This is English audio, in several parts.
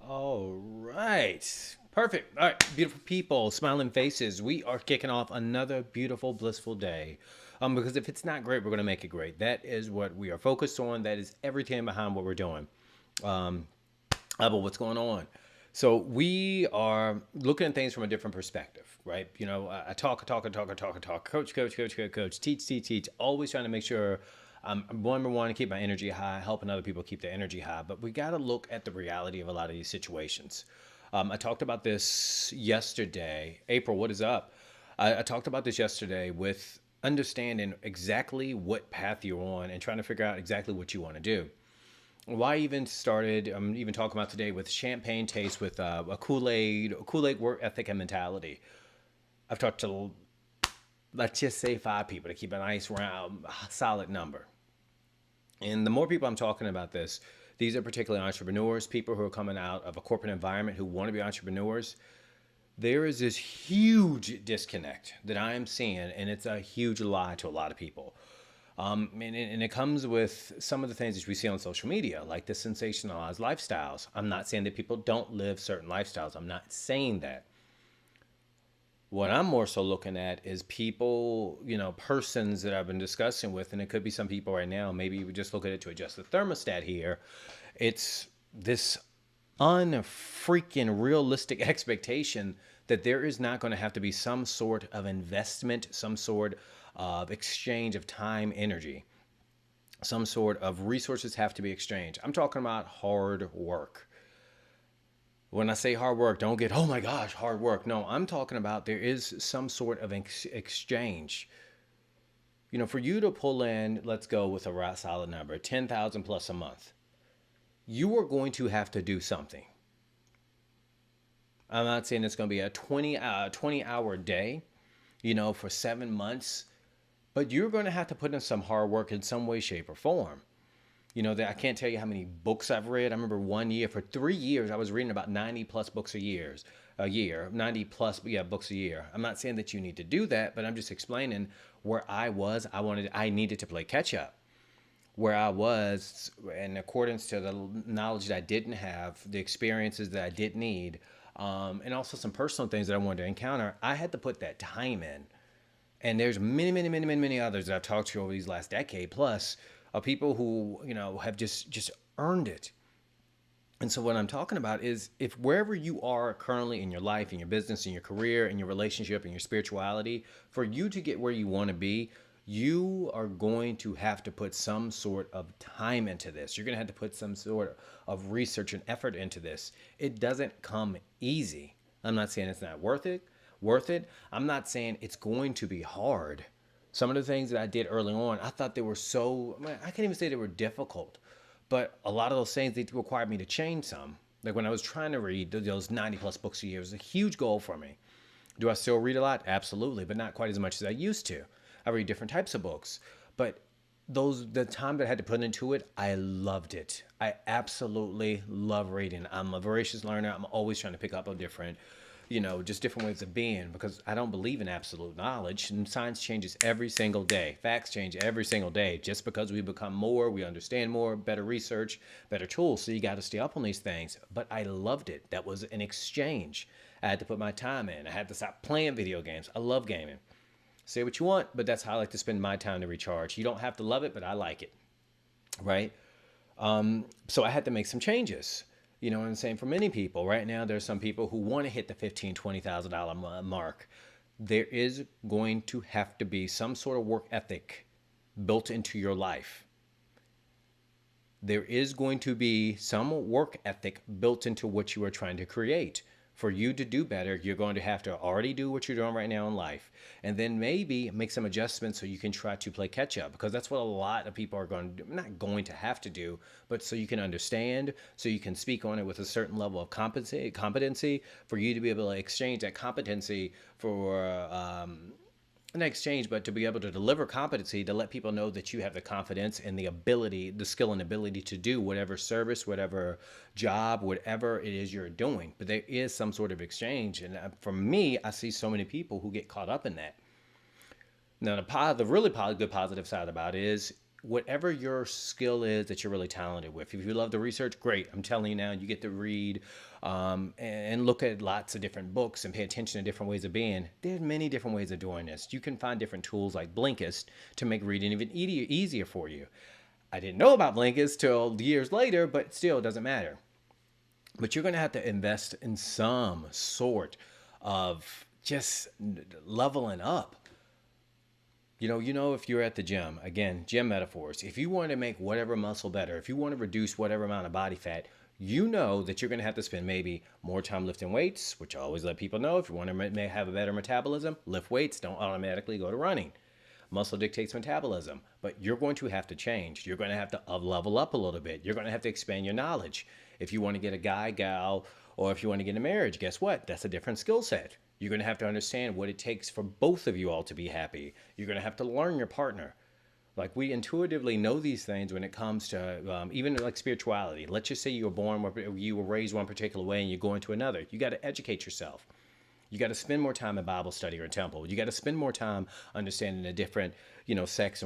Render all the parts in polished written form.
All right. Perfect. All right, beautiful people, smiling faces. We are kicking off another beautiful, blissful day. Because if it's not great, we're going to make it great. That is what we are focused on. That is everything behind what we're doing. Um, but what's going on? So we are looking at things from a different perspective, right? I talk, coach, teach, always trying to make sure number one, to keep my energy high, helping other people keep their energy high. But we got to look at the reality of a lot of these situations. I talked about this yesterday. April, what is up? I talked about this yesterday with understanding exactly what path you're on and trying to figure out exactly what you want to do. Why even started, I'm even talking about today with champagne taste with a Kool-Aid work ethic and mentality. I've talked to, let's just say, 5 people to keep a nice round, solid number. And the more people I'm talking about this, these are particularly entrepreneurs, people who are coming out of a corporate environment who want to be entrepreneurs. There is this huge disconnect that I am seeing, and it's a huge lie to a lot of people. And it comes with some of the things that we see on social media, like the sensationalized lifestyles. I'm not saying that people don't live certain lifestyles. I'm not saying that. What I'm more so looking at is people, persons that I've been discussing with, and it could be some people right now. Maybe we just look at it to adjust the thermostat here. It's this unfreaking realistic expectation that there is not going to have to be some sort of investment, some sort of exchange of time, energy, some sort of resources have to be exchanged. I'm talking about hard work. When I say hard work, don't get, oh my gosh, hard work. No, I'm talking about there is some sort of exchange. For you to pull in, let's go with a solid number, 10,000 plus a month, you are going to have to do something. I'm not saying it's going to be a 20 hour day, for 7 months, but you're going to have to put in some hard work in some way, shape, or form. That I can't tell you how many books I've read. I remember one year, for 3 years, I was reading about 90 plus books a year, 90 plus, yeah, books a year. I'm not saying that you need to do that, but I'm just explaining where I was. I needed to play catch up. Where I was, in accordance to the knowledge that I didn't have, the experiences that I didn't need, and also some personal things that I wanted to encounter, I had to put that time in. And there's many, many, many, many, many others that I've talked to over these last decade plus of people who, have just earned it. And so what I'm talking about is, if wherever you are currently in your life, in your business, in your career, in your relationship, in your spirituality, for you to get where you want to be, you are going to have to put some sort of time into this. You're going to have to put some sort of research and effort into this. It doesn't come easy. I'm not saying it's not worth it. I'm not saying it's going to be hard. Some of the things that I did early on, I thought they were I can't even say they were difficult, but a lot of those things, they required me to change some. Like when I was trying to read those 90 plus books a year, it was a huge goal for me. Do I still read a lot? Absolutely, but not quite as much as I used to. I read different types of books, but the time that I had to put into it, I loved it. I absolutely love reading. I'm a voracious learner. I'm always trying to pick up on different, just different ways of being, because I don't believe in absolute knowledge, and science changes every single day. Facts change every single day. Just because we become more, we understand more, better research, better tools. So you got to stay up on these things. But I loved it. That was an exchange. I had to put my time in. I had to stop playing video games. I love gaming. Say what you want, but that's how I like to spend my time to recharge. You don't have to love it, but I like it, right? So I had to make some changes. You know what I'm saying? For many people, right now, there's some people who want to hit the $15,000, $20,000 mark. There is going to have to be some sort of work ethic built into your life. There is going to be some work ethic built into what you are trying to create. For you to do better, you're going to have to already do what you're doing right now in life, and then maybe make some adjustments so you can try to play catch up, because that's what a lot of people are going to do. Not going to have to do, but so you can understand, so you can speak on it with a certain level of competency, for you to be able to exchange that competency for an exchange, but to be able to deliver competency, to let people know that you have the confidence and the ability, the skill and ability to do whatever service, whatever job, whatever it is you're doing. But there is some sort of exchange. And for me, I see so many people who get caught up in that. Now, the really good positive side about it is, whatever your skill is that you're really talented with. If you love the research, great. I'm telling you now, you get to read and look at lots of different books and pay attention to different ways of being. There's many different ways of doing this. You can find different tools like Blinkist to make reading even easier for you. I didn't know about Blinkist till years later, but still, it doesn't matter. But you're going to have to invest in some sort of just leveling up. If you're at the gym, again, gym metaphors, if you want to make whatever muscle better, if you want to reduce whatever amount of body fat, you know that you're going to have to spend maybe more time lifting weights, which I always let people know. If you want to have a better metabolism, lift weights, don't automatically go to running. Muscle dictates metabolism, but you're going to have to change. You're going to have to level up a little bit. You're going to have to expand your knowledge. If you want to get a guy, gal, or if you want to get a marriage, guess what? That's a different skill set. You're going to have to understand what it takes for both of you all to be happy. You're going to have to learn your partner. Like, we intuitively know these things when it comes to even like spirituality. Let's just say you were raised one particular way and you go into another. You got to educate yourself. You got to spend more time in Bible study or in temple. You got to spend more time understanding the different, sex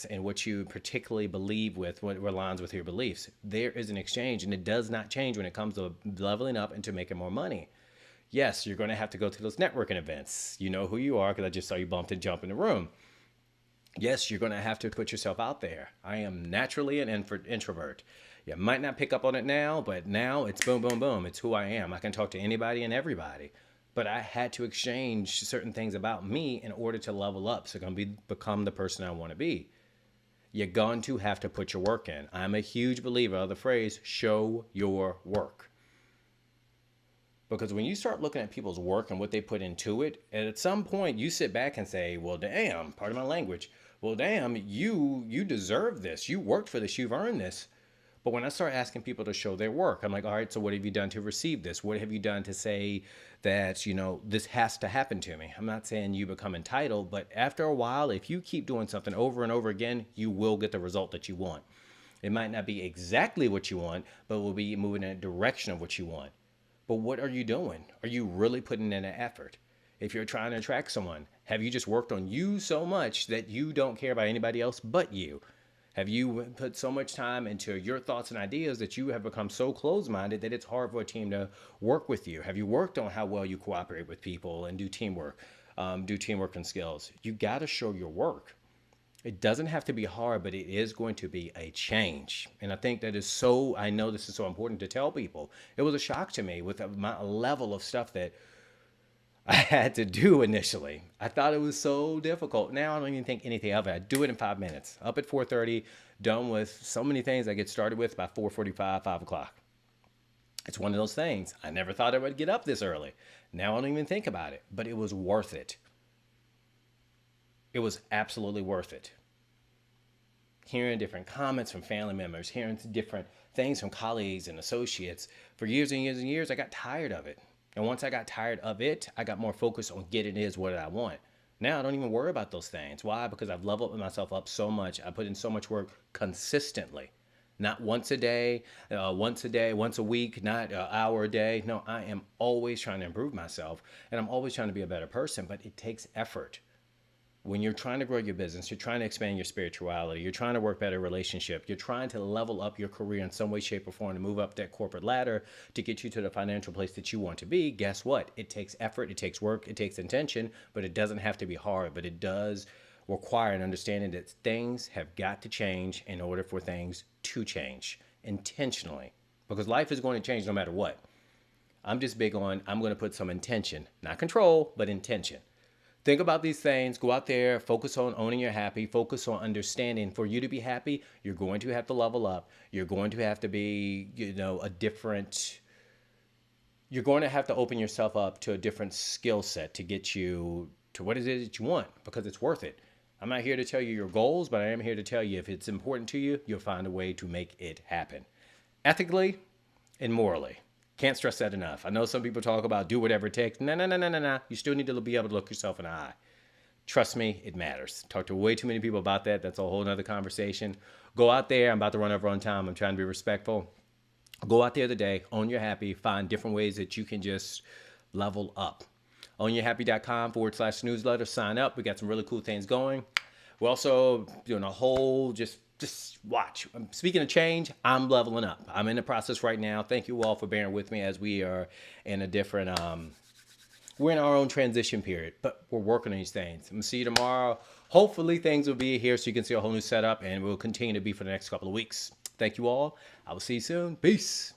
and what you particularly believe with, what aligns with your beliefs. There is an exchange, and it does not change when it comes to leveling up and to making more money. Yes, you're going to have to go to those networking events. You know who you are because I just saw you bumped and jump in the room. Yes, you're going to have to put yourself out there. I am naturally an introvert. You might not pick up on it now, but now it's boom, boom, boom. It's who I am. I can talk to anybody and everybody. But I had to exchange certain things about me in order to level up so I can become the person I want to be. You're going to have to put your work in. I'm a huge believer of the phrase, show your work. Because when you start looking at people's work and what they put into it, and at some point you sit back and say, well, damn, pardon my language, well, damn, you deserve this. You worked for this. You've earned this. But when I start asking people to show their work, I'm like, all right, so what have you done to receive this? What have you done to say that, this has to happen to me? I'm not saying you become entitled, but after a while, if you keep doing something over and over again, you will get the result that you want. It might not be exactly what you want, but will be moving in a direction of what you want. But what are you doing? Are you really putting in an effort? If you're trying to attract someone, have you just worked on you so much that you don't care about anybody else but you? Have you put so much time into your thoughts and ideas that you have become so closed-minded that it's hard for a team to work with you? Have you worked on how well you cooperate with people and do teamwork and skills? You got to show your work. It doesn't have to be hard, but it is going to be a change. And I think I know this is so important to tell people. It was a shock to me with my level of stuff that I had to do initially. I thought it was so difficult. Now I don't even think anything of it. I do it in 5 minutes. Up at 4:30, done with so many things I get started with by 4:45, 5 o'clock. It's one of those things. I never thought I would get up this early. Now I don't even think about it, but it was worth it. It was absolutely worth it. Hearing different comments from family members, hearing different things from colleagues and associates. For years and years and years, I got tired of it. And once I got tired of it, I got more focused on getting what I want. Now I don't even worry about those things. Why? Because I've leveled myself up so much. I put in so much work consistently. Not once a day, once a week, not an hour a day. No, I am always trying to improve myself. And I'm always trying to be a better person. But it takes effort. When you're trying to grow your business, you're trying to expand your spirituality, you're trying to work better relationship, you're trying to level up your career in some way, shape, or form to move up that corporate ladder to get you to the financial place that you want to be, guess what? It takes effort, it takes work, it takes intention, but it doesn't have to be hard. But it does require an understanding that things have got to change in order for things to change intentionally. Because life is going to change no matter what. I'm just big on, I'm going to put some intention, not control, but intention. Think about these things. Go out there, focus on owning your happy, focus on understanding. For you to be happy, you're going to have to level up. You're going to have to be, you're going to have to open yourself up to a different skill set to get you to what it is that you want, because it's worth it. I'm not here to tell you your goals, but I am here to tell you if it's important to you, you'll find a way to make it happen. Ethically and morally. Can't stress that enough. I know some people talk about do whatever it takes. No. You still need to be able to look yourself in the eye. Trust me, it matters. Talk to way too many people about that. That's a whole nother conversation. Go out there. I'm about to run over on time. I'm trying to be respectful. Go out there today. Own your happy. Find different ways that you can just level up. OwnYourHappy.com/newsletter. Sign up. We got some really cool things going. We're also doing a whole just watch. Speaking of change, I'm leveling up. I'm in the process right now. Thank you all for bearing with me as we are in a different we're in our own transition period, but we're working on these things. I'm gonna see you tomorrow. Hopefully things will be here so you can see a whole new setup, and we'll continue to be for the next couple of weeks. Thank you all. I will see you soon. Peace.